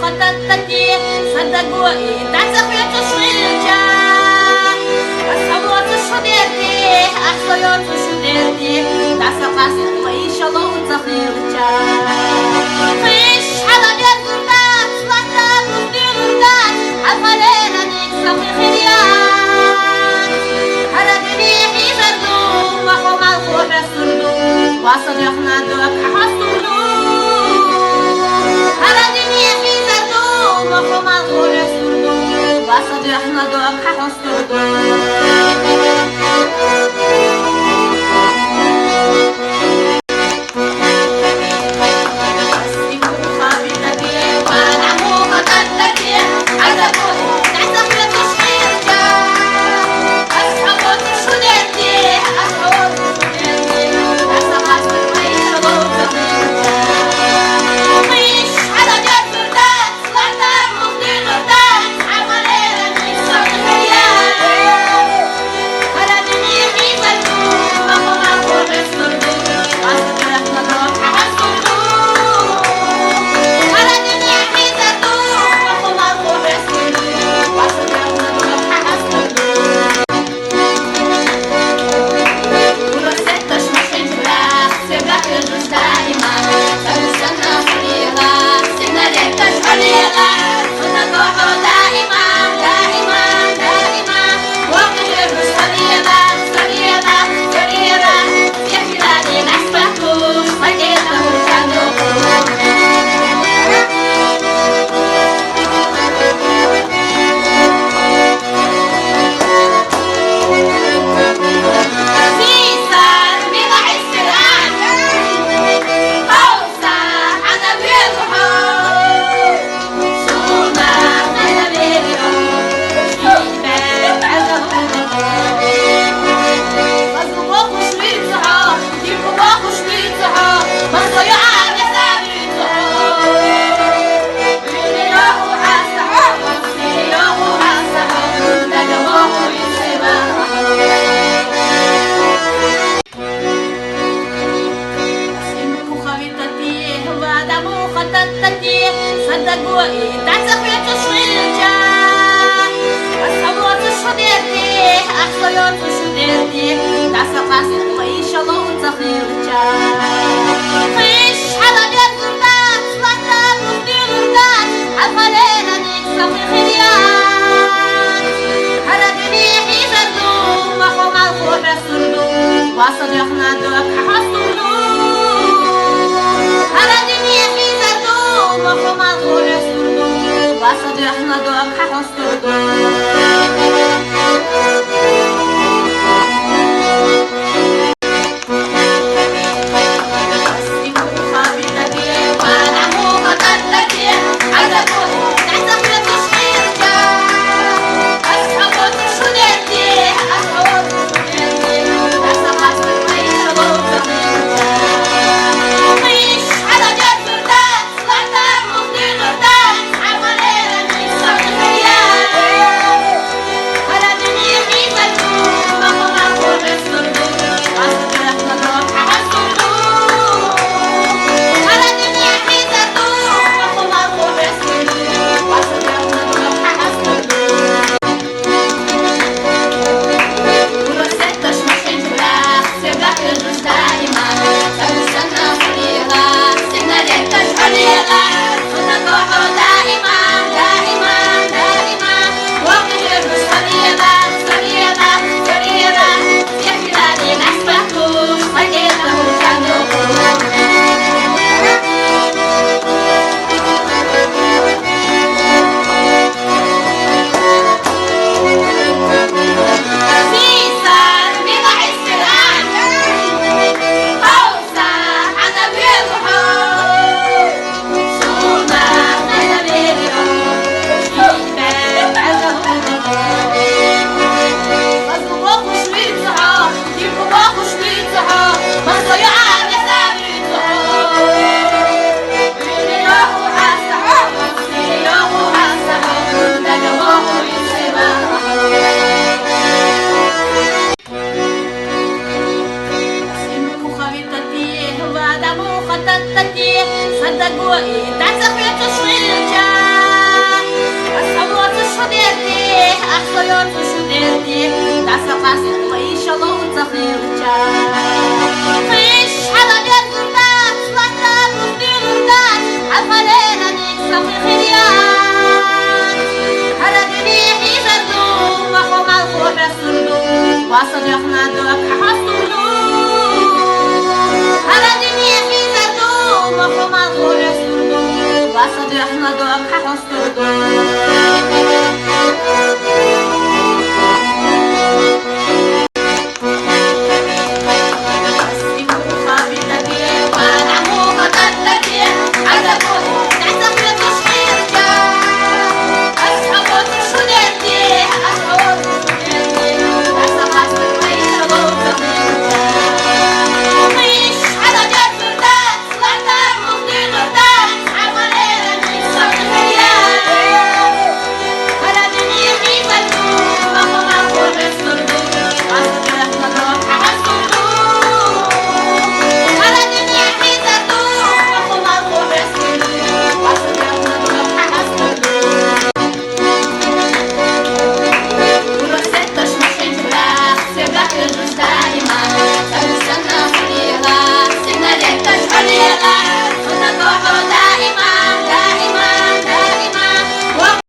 خططتي صدقوا تعزف تشغيلتا الصوت شديرتي الصوت شديرتي تعسق عسق وإيش الله تخيلتا فيش على جزرتات صلاة وفي غردات عالخلينا نكسب خليات هردني حيزردو وحو مالخوح السردو وصديقنا دوك حصردو هردني حيزردو وحو مالخوح السردو وصديقنا دوك حصردو صدقوا تعزف تشغيلتا الصوت شديرتي الصوت شديرتي تعسق عسق وإيش الله تخيلتا فيش على جزرتات صلاة وفي غردات عالخلينا نكسب خليات هردني حيزردو وحو مالخوح السردو وصديقنا دوك حصردو هردني حيزردو وحو مالخوح السردو وصديقنا دوك حصردو صدقوا تعزف تشغيلتا شديتي أحصيت شديتي دعسة وإن شاء الله وتخير فيش على جد الناس وحدة مدير الناس عفلينا نكسب خيريات هردني حيزردو وخو مالخو حسردو وصديقنا دوك حسردو هردني حيزردو وخو مالخو حسردو وصديقنا دوك حسردو